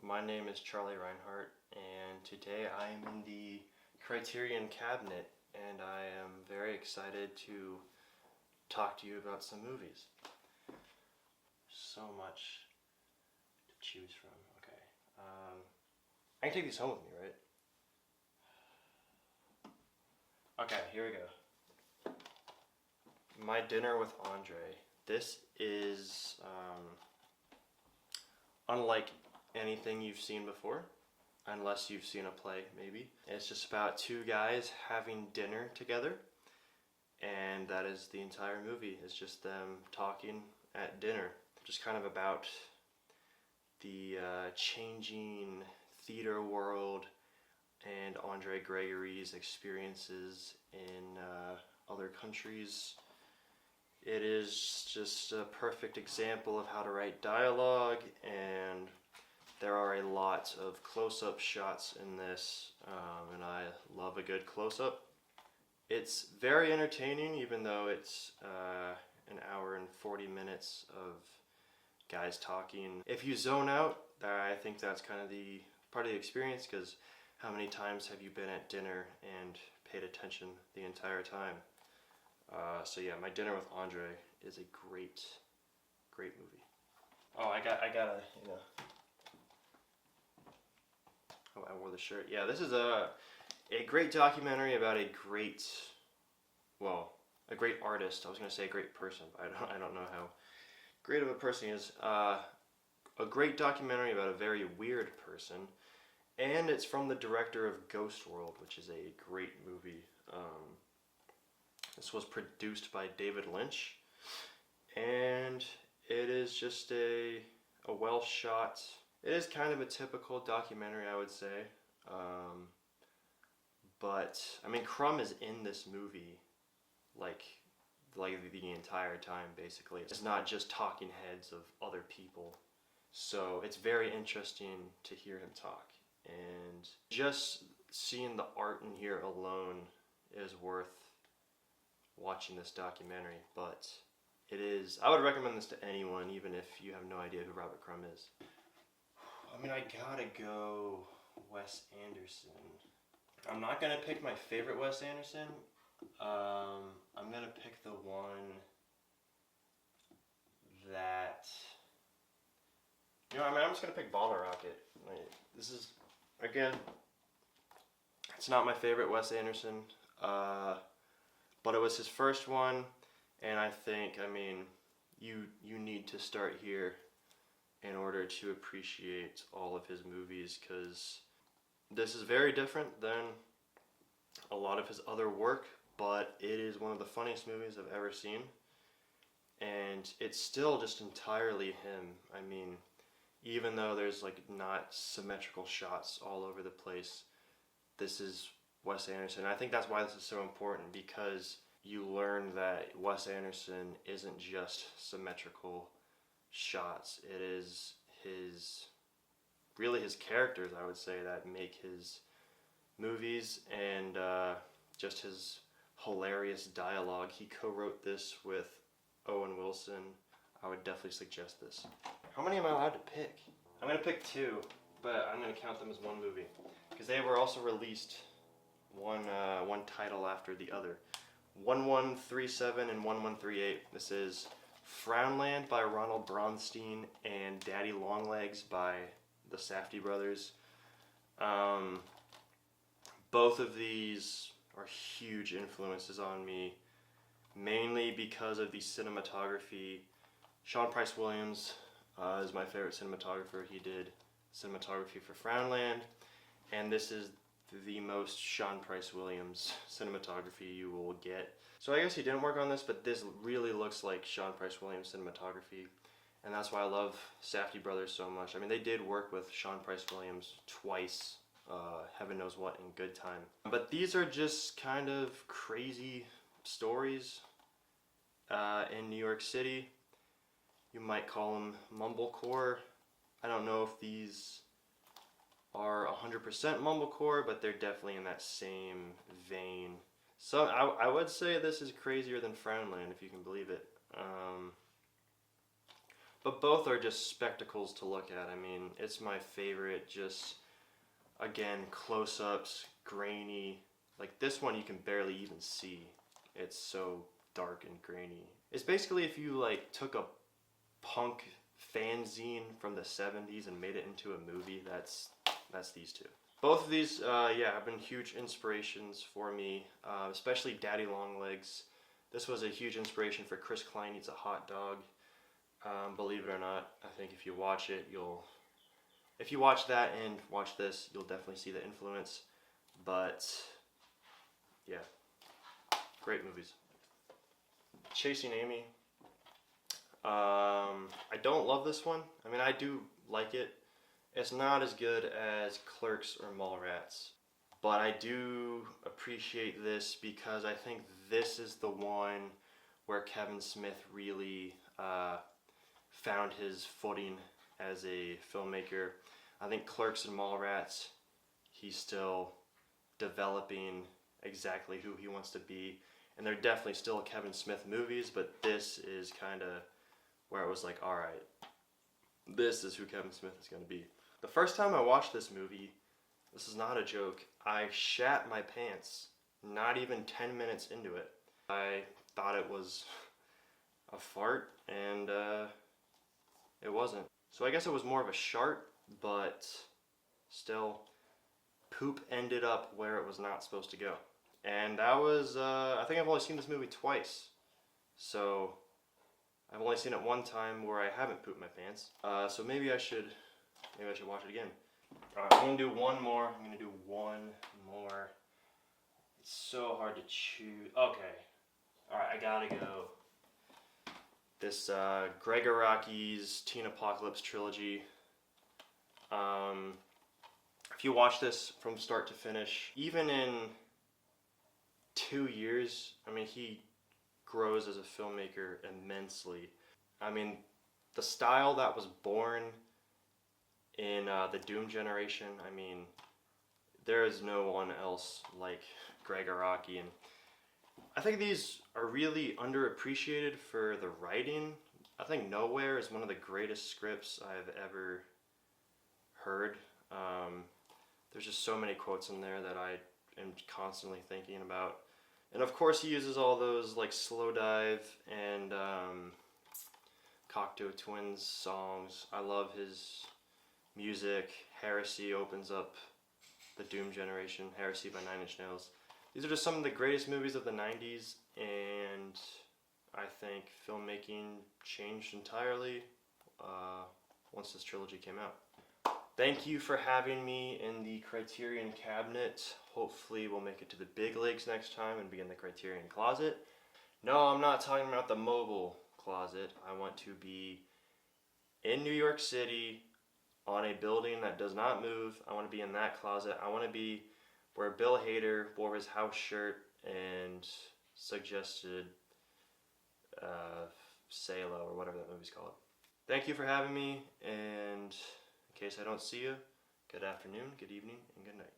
My name is Charlie Rinehart, and today I am in the Criterion cabinet, and I am very excited to talk to you about some movies. So much to choose from. Okay, I can take these home with me, right? Okay, here we go. My Dinner with Andre. This is unlike anything you've seen before, unless you've seen a play, maybe. It's just about two guys having dinner together, and that is the entire movie. It's just them talking at dinner. Just kind of about the changing theater world and Andre Gregory's experiences in other countries. It is just a perfect example of how to write dialogue, and there are a lot of close-up shots in this, and I love a good close-up. It's very entertaining, even though it's an hour and 40 minutes of guys talking. If you zone out, I think that's kind of the part of the experience, because how many times have you been at dinner and paid attention the entire time? So yeah, My Dinner with Andre is a great movie. Oh, I gotta, Oh, I wore the shirt. Yeah, this is a great documentary about a great artist. I was gonna say a great person, but I don't know how great of a person he is. A great documentary about a very weird person, and it's from the director of Ghost World, which is a great movie. This was produced by David Lynch, and it is just a well shot. It is kind of a typical documentary, I would say, but I mean, Crumb is in this movie like the entire time, basically. It's not just talking heads of other people, so it's very interesting to hear him talk, and just seeing the art in here alone is worth watching this documentary. But it is, I would recommend this to anyone, even if you have no idea who Robert Crumb is. I mean, I gotta go Wes Anderson. I'm not gonna pick my favorite Wes Anderson. I'm gonna pick the one that, I'm just gonna pick Bottle Rocket. This is, again, it's not my favorite Wes Anderson, but it was his first one, and I think, you need to start here in order to appreciate all of his movies, because this is very different than a lot of his other work, but it is one of the funniest movies I've ever seen, and it's still just entirely him. Even though there's not symmetrical shots all over the place, this is Wes Anderson. I think that's why this is so important, because you learn that Wes Anderson isn't just symmetrical shots. It is his characters, I would say, that make his movies, and just his hilarious dialogue. He co-wrote this with Owen Wilson. I would definitely suggest this. How many am I allowed to pick? I'm gonna pick two, but I'm gonna count them as one movie, because they were also released one title after the other. 1137 and 1138. This is Frownland by Ronald Bronstein and Daddy Longlegs by the Safdie brothers. Both of these are huge influences on me, mainly because of the cinematography. Sean Price Williams is my favorite cinematographer. He did cinematography for Frownland, and this is the most Sean Price Williams cinematography you will get. So I guess he didn't work on this, but this really looks like Sean Price Williams cinematography, and that's why I love Safdie brothers so much. They did work with Sean Price Williams twice, heaven knows what, in Good Time. But these are just kind of crazy stories in New York City. You might call them mumblecore. I don't know if these are 100% mumblecore, but they're definitely in that same vein. So I would say this is crazier than Frownland, if you can believe it. But both are just spectacles to look at. I mean, it's my favorite. Just, again, close-ups, grainy. Like this one you can barely even see. It's so dark and grainy. It's basically if you like took a punk fanzine from the 70s and made it into a movie, that's these two. Both of these, yeah, have been huge inspirations for me, especially Daddy Longlegs. This was a huge inspiration for Chris Klein Eats a Hot Dog. Believe it or not, I think if you watch it, if you watch that and watch this, you'll definitely see the influence. But, yeah, great movies. Chasing Amy. I don't love this one. I mean, I do like it. It's not as good as Clerks or Mallrats, but I do appreciate this because I think this is the one where Kevin Smith really found his footing as a filmmaker. I think Clerks and Mallrats, he's still developing exactly who he wants to be, and they're definitely still Kevin Smith movies, but this is kind of where it was like, alright, this is who Kevin Smith is going to be. The first time I watched this movie, this is not a joke, I shat my pants not even 10 minutes into it. I thought it was a fart, and it wasn't. So I guess it was more of a shart, but still, poop ended up where it was not supposed to go. And that was, I think I've only seen this movie twice. So I've only seen it one time where I haven't pooped my pants. So maybe I should watch it again. Alright, I'm gonna do one more. It's so hard to choose. Okay. Alright, I gotta go. This Greg Araki's Teen Apocalypse trilogy. If you watch this from start to finish, even in 2 years, I mean, he grows as a filmmaker immensely. I mean, the style that was born in the Doom generation, I mean, there is no one else like Greg Araki, and I think these are really underappreciated for the writing. I think Nowhere is one of the greatest scripts I've ever heard. There's just so many quotes in there that I am constantly thinking about. And of course he uses all those like Slow Dive and Cocteau Twins songs. I love his music. Heresy opens up the Doom generation. Heresy by 9 Inch Nails. These are just some of the greatest movies of the 90s, and I think filmmaking changed entirely once this trilogy came out. Thank you for having me in the Criterion cabinet. Hopefully we'll make it to the big leagues next time and be in the Criterion closet. No, I'm not talking about the mobile closet. I want to be in New York City on a building that does not move. I want to be in that closet. I want to be where Bill Hader wore his house shirt and suggested Salo or whatever that movie's called. Thank you for having me, and in case I don't see you, good afternoon, good evening, and good night.